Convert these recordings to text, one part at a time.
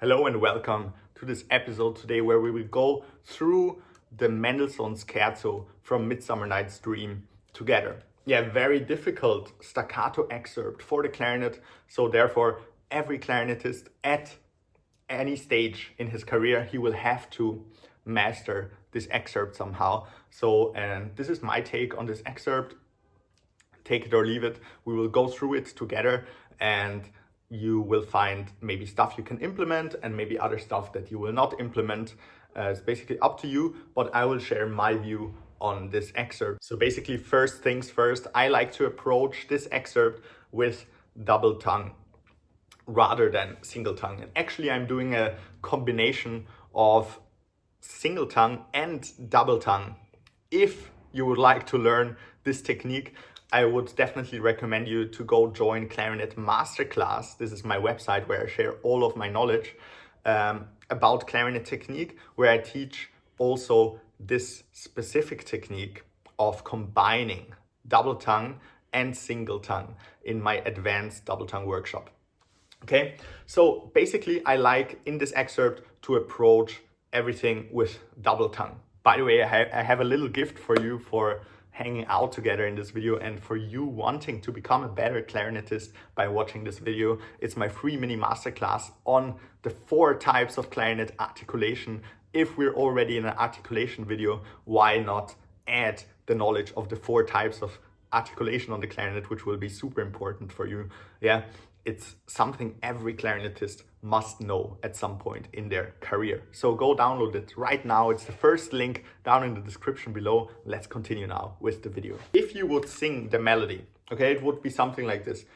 Hello and welcome to this episode today where we will go through the Mendelssohn scherzo from Midsummer Night's Dream together. Yeah, very difficult staccato excerpt for the clarinet, so therefore every clarinetist at any stage in his career, he will have to master this excerpt somehow. So, and this is my take on this excerpt. Take it or leave it. We will go through it together and you will find maybe stuff you can implement and maybe other stuff that you will not implement. It's basically up to you, but I will share my view on this excerpt. So basically, first things first, I like to approach this excerpt with double tongue rather than single tongue. And actually I'm doing a combination of single tongue and double tongue. If you would like to learn this technique, I would definitely recommend you to go join Clarinet Masterclass. This is my website where I share all of my knowledge about clarinet technique, where I teach also this specific technique of combining double tongue and single tongue in my advanced double tongue workshop. Okay, so basically I like in this excerpt to approach everything with double tongue. By the way, I have a little gift for you for hanging out together in this video and for you wanting to become a better clarinetist by watching this video. It's my free mini masterclass on the 4 types of clarinet articulation. If we're already in an articulation video, why not add the knowledge of the 4 types of articulation on the clarinet, which will be super important for you. Yeah, it's something every clarinetist must know at some point in their career. So go download it right now. It's the first link down in the description below. Let's continue now with the video. If you would sing the melody, okay, it would be something like this.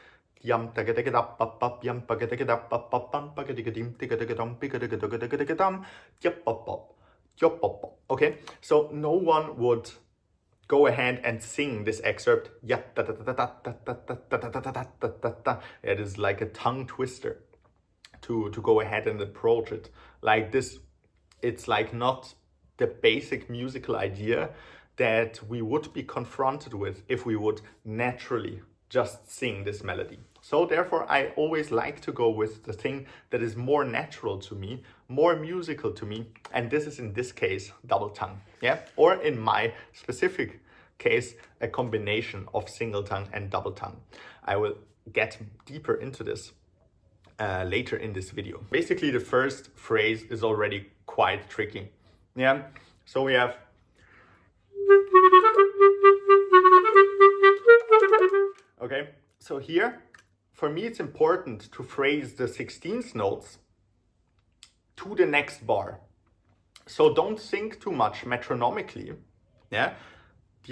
Okay, so no one would go ahead and sing this excerpt. It is like a tongue twister to go ahead and approach it like this. It's like not the basic musical idea that we would be confronted with if we would naturally just sing this melody. So therefore I always like to go with the thing that is more natural to me, more musical to me, and this is in this case double tongue, yeah, or in my specific case a combination of single tongue and double tongue. I will get deeper into this later in this video. Basically the first phrase is already quite tricky, yeah, so we have okay, so here for me it's important to phrase the 16th notes to the next bar. So don't think too much metronomically, yeah. It's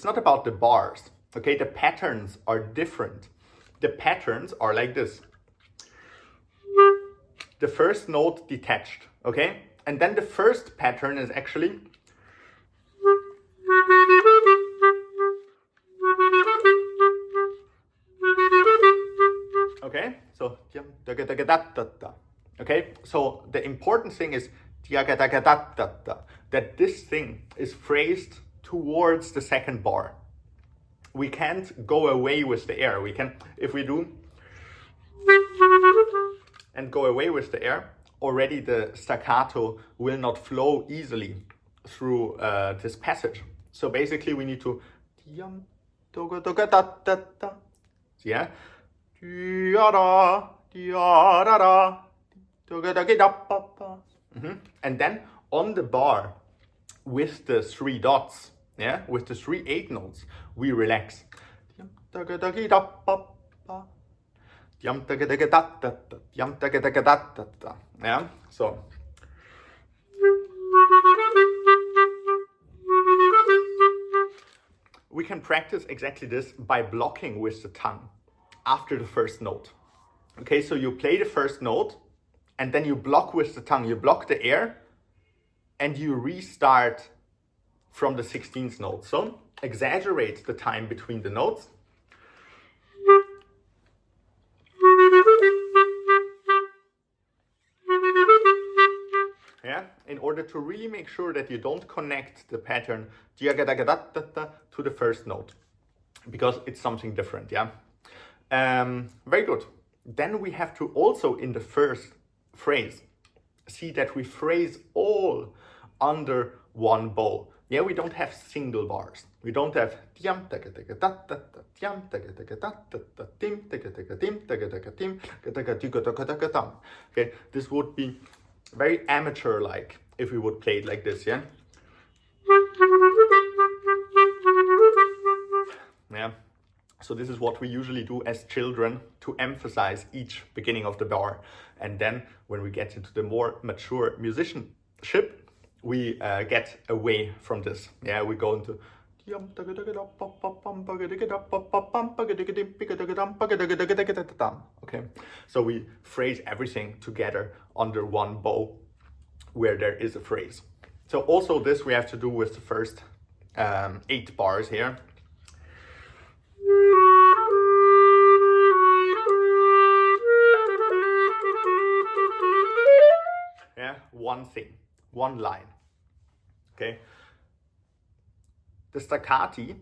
not about the bars, okay? The patterns are different. The patterns are like this. The first note detached, okay? And then the first pattern is actually okay, so okay, so the important thing is that this thing is phrased towards the second bar. We can't go away with the air. We can, if we do and go away with the air, already the staccato will not flow easily through this passage. So basically we need to yeah, and then on the bar with the 3 dots, yeah, with the 3 8 notes, we relax. Yeah, so we can practice exactly this by blocking with the tongue after the first note. Okay, so you play the first note and then you block with the tongue, you block the air and you restart from the 16th note. So exaggerate the time between the notes. Yeah, in order to really make sure that you don't connect the pattern to the first note, because it's something different, yeah. Very good. Then we have to also in the first phrase see that we phrase all under one bow. Yeah, we don't have single bars. We don't have okay, this would be very amateur-like if we would play it like this, yeah? Yeah. So this is what we usually do as children to emphasize each beginning of the bar. And then when we get into the more mature musicianship, we get away from this. Yeah, we go into okay. So we phrase everything together under one bow where there is a phrase. So also this we have to do with the first 8 bars here. Yeah, one thing, one line. Okay. The staccati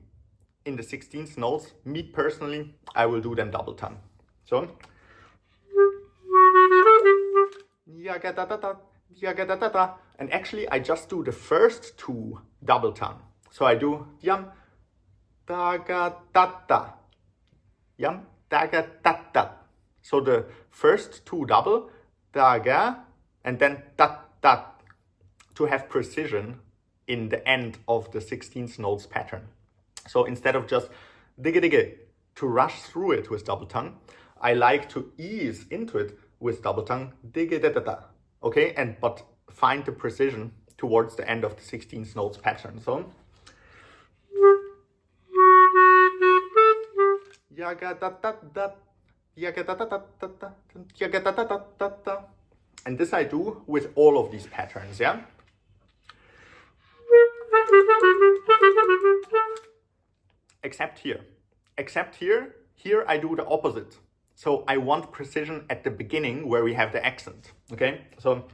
in the 16th notes, me personally, I will do them double tongue. So and actually I just do the first 2 double tongue. So I do yam daga tata, yam daga tata. So the first 2 double daga and then tat tat to have precision in the end of the 16th notes pattern. So instead of just digga digga to rush through it with double tongue, I like to ease into it with double tongue digga da da da. Okay, but find the precision towards the end of the 16th notes pattern. So yaga da da da, yaga da da da da da, yaga da da da da da. And this I do with all of these patterns, yeah? Except here. Except here I do the opposite. So I want precision at the beginning where we have the accent, okay? So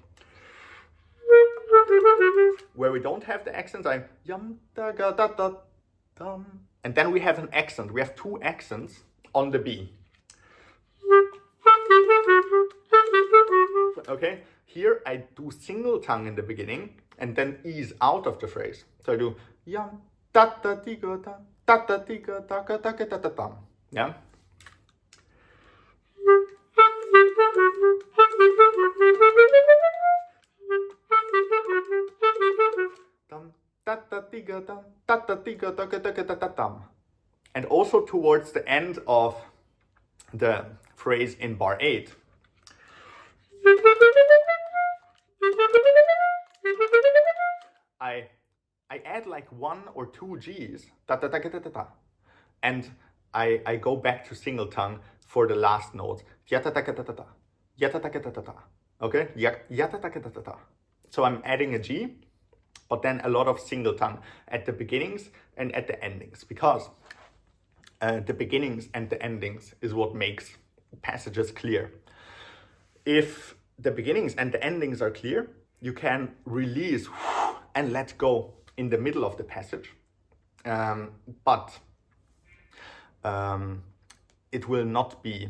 where we don't have the accent, I yum da ga da da dum. And then we have an accent. We have 2 accents on the B. Okay, here I do single tongue in the beginning and then ease out of the phrase. So I do yum da da di ga da da da di ga da ga da ga da da dum. Yeah. And also towards the end of the phrase in bar 8, I add like 1 or 2 G's, and I go back to single tongue for the last note. Okay? So I'm adding a G, but then a lot of single tongue at the beginnings and at the endings, because the beginnings and the endings is what makes passages clear. If the beginnings and the endings are clear, you can release and let go in the middle of the passage, but it will not be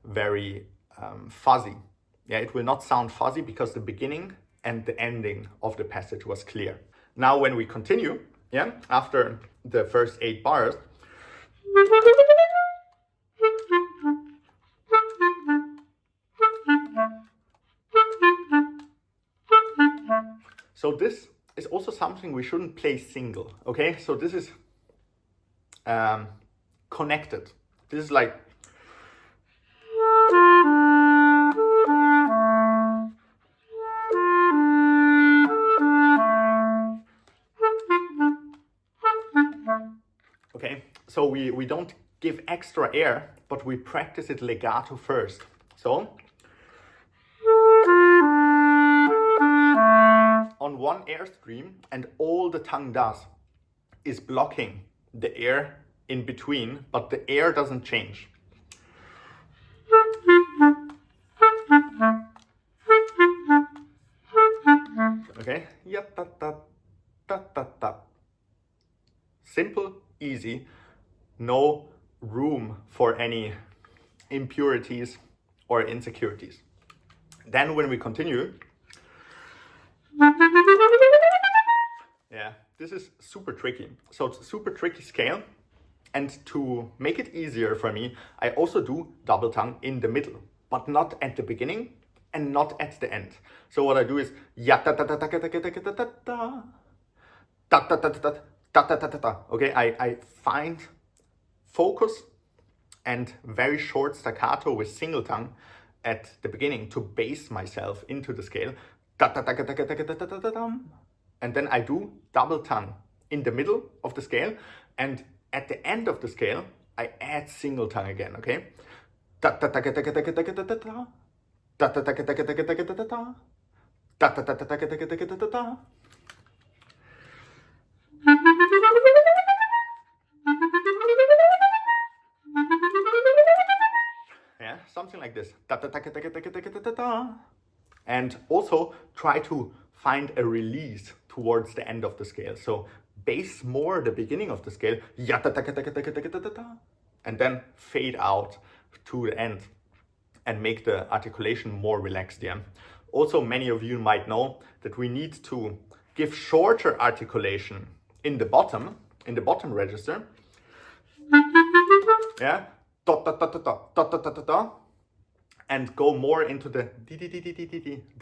very fuzzy. Yeah, it will not sound fuzzy because the beginning and the ending of the passage was clear. Now when we continue, yeah, after the first 8 bars, so this is also something we shouldn't play single, okay? So this is connected. This is like okay, so we don't give extra air, but we practice it legato first. So on one air stream, and all the tongue does is blocking the air in between, but the air doesn't change. Okay, simple, easy, no room for any impurities or insecurities. Then when we continue, yeah, this is super tricky. So it's a super tricky scale. And to make it easier for me, I also do double tongue in the middle, but not at the beginning and not at the end. So what I do is ya ta ta ta ta ta ta ta ta ta ta ta ta ta ta ta ta ta. Okay, I find focus and very short staccato with single tongue at the beginning to base myself into the scale. And then I do double tongue in the middle of the scale, and at the end of the scale, I add single tongue again, okay? Yeah, something like this. And also try to find a release towards the end of the scale. So bass more the beginning of the scale, and then fade out to the end and make the articulation more relaxed. Yeah. Also, many of you might know that we need to give shorter articulation in the bottom register. Yeah. And go more into the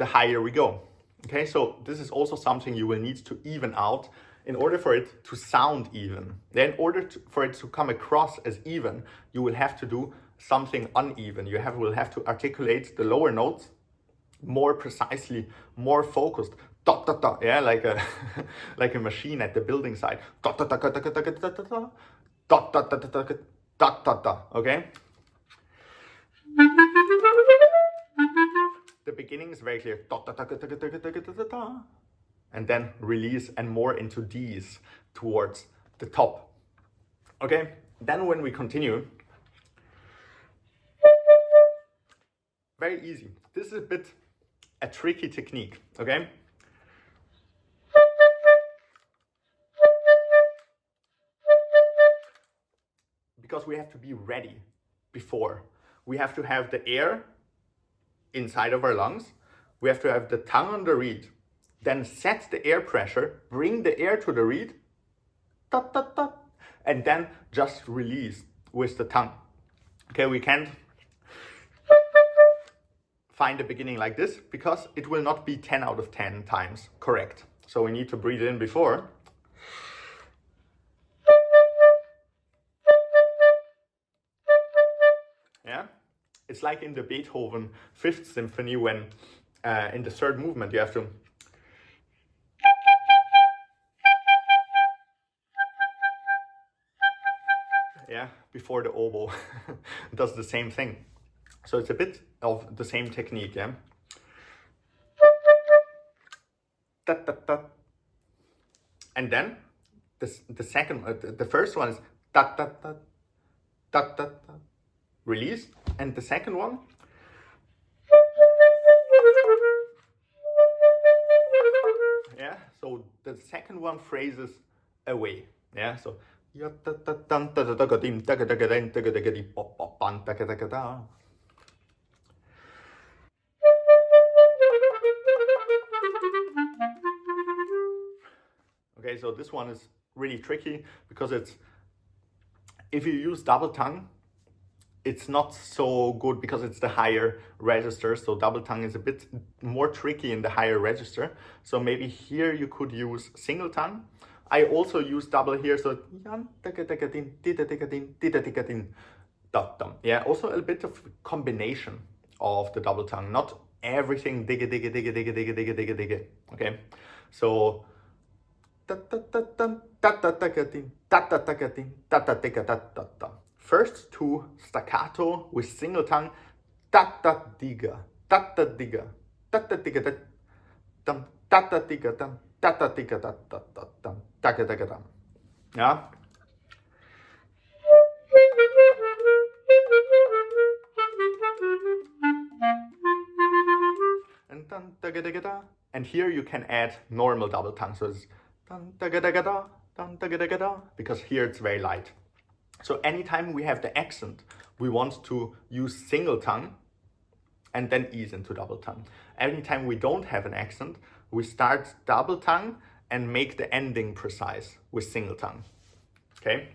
higher we go. Okay, so this is also something you will need to even out in order for it to sound even. Then in order for it to come across as even, you will have to do something uneven. You will have to articulate the lower notes more precisely, more focused. Yeah, like a like a machine at the building site. Okay. The beginning is very clear. And then release and more into D's towards the top. Okay, then when we continue, very easy. This is a bit a tricky technique, okay? Because we have to be ready before. We have to have the air inside of our lungs. We have to have the tongue on the reed. Then set the air pressure, bring the air to the reed, and then just release with the tongue. Okay, we can't find the beginning like this because it will not be 10 out of 10 times correct. So we need to breathe in before. Yeah, it's like in the Beethoven Fifth Symphony when in the third movement you have to. Yeah, before the oboe does the same thing. So it's a bit of the same technique, yeah. And then the first one is release, and the second one yeah. So the second one phrases away, yeah. So okay, so this one is really tricky because if you use double tongue, it's not so good because it's the higher register. So double tongue is a bit more tricky in the higher register. So maybe here you could use single tongue. I also use double here, so yeah, also a bit of combination of the double tongue, not everything okay. So first two staccato with single tongue, diga, diga, diga, dum, diga, dum, diga, dum, dum. Yeah. And dun, and here you can add normal double tongue, so it's dun, because here it's very light. So anytime we have the accent we want to use single tongue and then ease into double tongue. Anytime we don't have an accent, we start double tongue and make the ending precise with single tongue. Okay?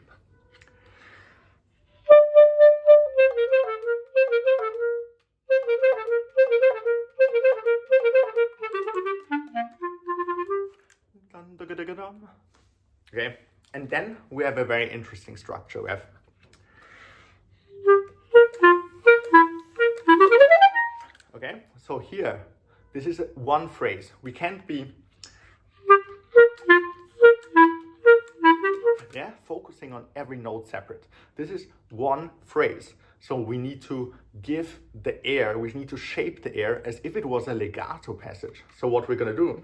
Okay, and then we have a very interesting structure. We have okay, so here, this is one phrase. We can't be focusing on every note separate. This is one phrase. So we need to give the air, we need to shape the air as if it was a legato passage. So what we're gonna do,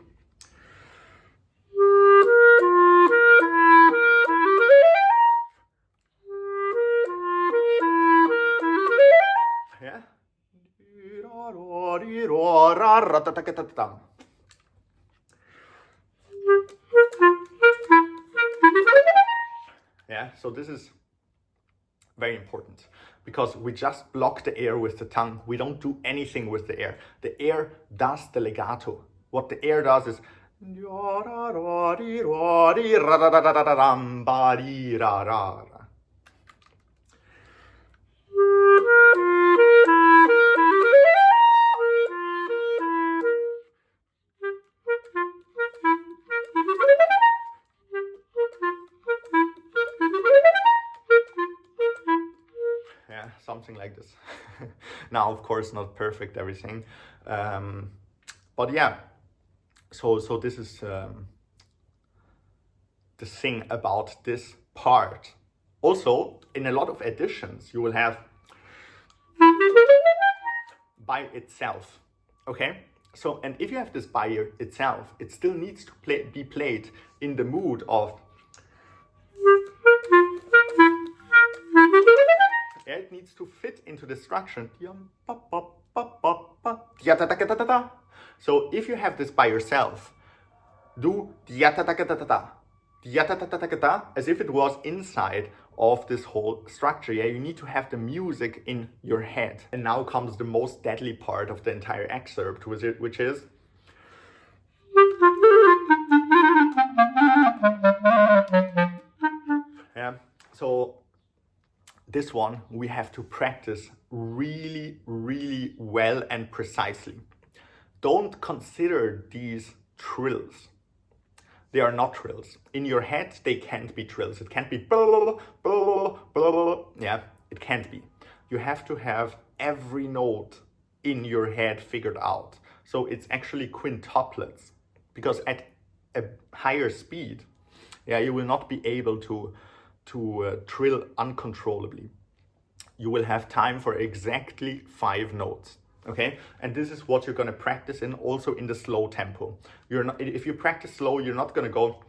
so this is very important because we just block the air with the tongue. We don't do anything with the air. The air does the legato. What the air does is something like this. Now, of course, not perfect everything, but yeah. So this is the thing about this part. Also, in a lot of editions, you will have by itself. Okay. So, and if you have this by itself, it still needs to be played in the mood of. It needs to fit into the structure. So if you have this by yourself, do as if it was inside of this whole structure. Yeah, you need to have the music in your head. And now comes the most deadly part of the entire excerpt, which is so this one we have to practice really, really well and precisely. Don't consider these trills. They are not trills. In your head, they can't be trills. It can't be blah, blah, blah. Yeah, it can't be. You have to have every note in your head figured out. So it's actually quintuplets, because at a higher speed, you will not be able to trill uncontrollably. You will have time for exactly 5 notes. Okay, and this is what you're going to practice in, also in the slow tempo. You're not, if you practice slow, you're not going to go,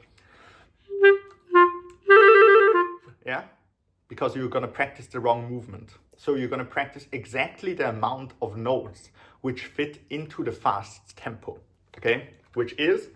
because you're going to practice the wrong movement. So you're going to practice exactly the amount of notes which fit into the fast tempo. Okay, which is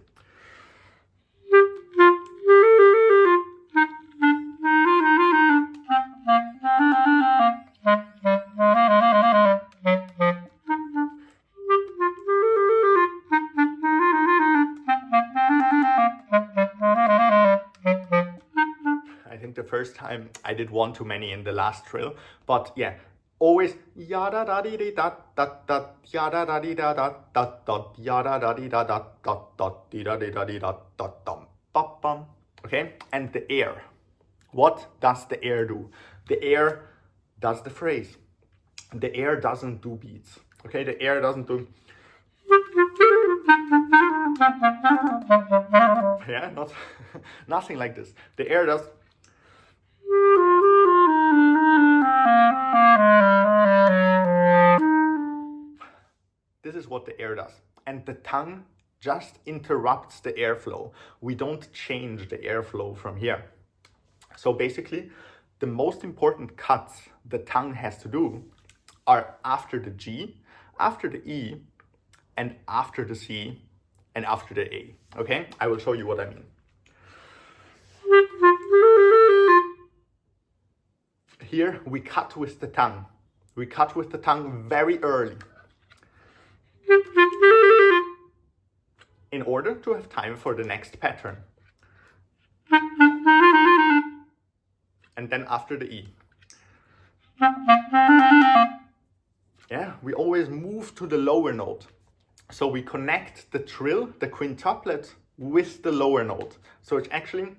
the first time I did one too many in the last trill, but yeah, always yada da di da da da yada da di da da da da yada da di da da da da di da di da di da da dum bum. Okay, and the air. What does the air do? The air does the phrase. The air doesn't do beats. Okay, the air doesn't do. Not nothing like this. The air does. This is what the air does. And the tongue just interrupts the airflow. We don't change the airflow from here. So basically, the most important cuts the tongue has to do are after the G, after the E, and after the C, and after the A. Okay? I will show you what I mean. here we cut with the tongue. We cut with the tongue very early in order to have time for the next pattern. And then after the E. Yeah, we always move to the lower note. So we connect the trill, the quintuplet, with the lower note. So it's actually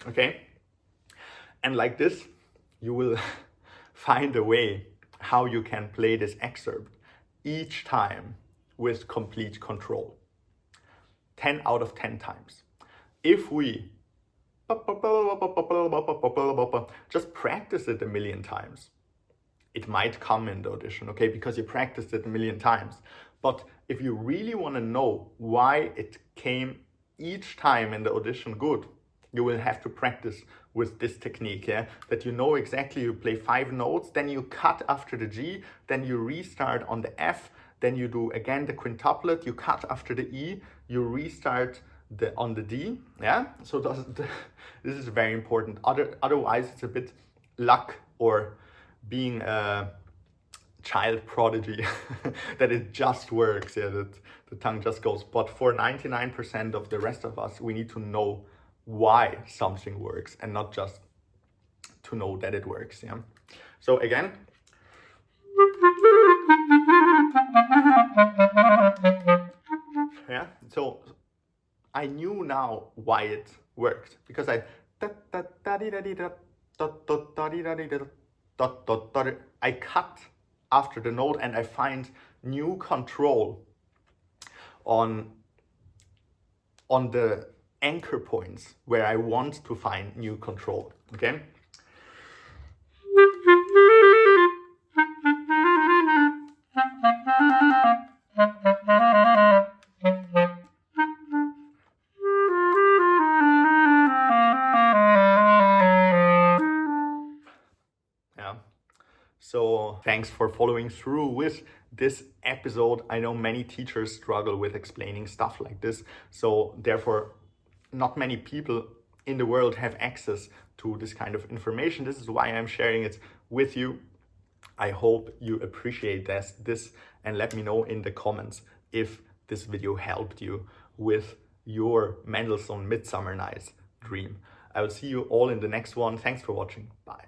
okay, and like this you will find a way how you can play this excerpt each time with complete control. 10 out of 10 times. If we just practice it a million times, it might come in the audition, okay, because you practiced it a million times. But if you really want to know why it came each time in the audition good, you will have to practice with this technique, yeah, that you know exactly, you play 5 notes, then you cut after the G, then you restart on the F, then you do again the quintuplet, you cut after the E, you restart on the D, yeah. So this is very important. Otherwise it's a bit luck or being a child prodigy that it just works, yeah, that the tongue just goes. But for 99% of the rest of us, we need to know why something works and not just to know that it works, yeah. So again, yeah, so I knew now why it worked, because I cut after the note and I find new control on the anchor points where I want to find new control, okay? So thanks for following through with this episode. I know many teachers struggle with explaining stuff like this. So therefore, not many people in the world have access to this kind of information. This is why I'm sharing it with you. I hope you appreciate this and let me know in the comments if this video helped you with your Mendelssohn Midsummer Night's Dream. I will see you all in the next one. Thanks for watching. Bye.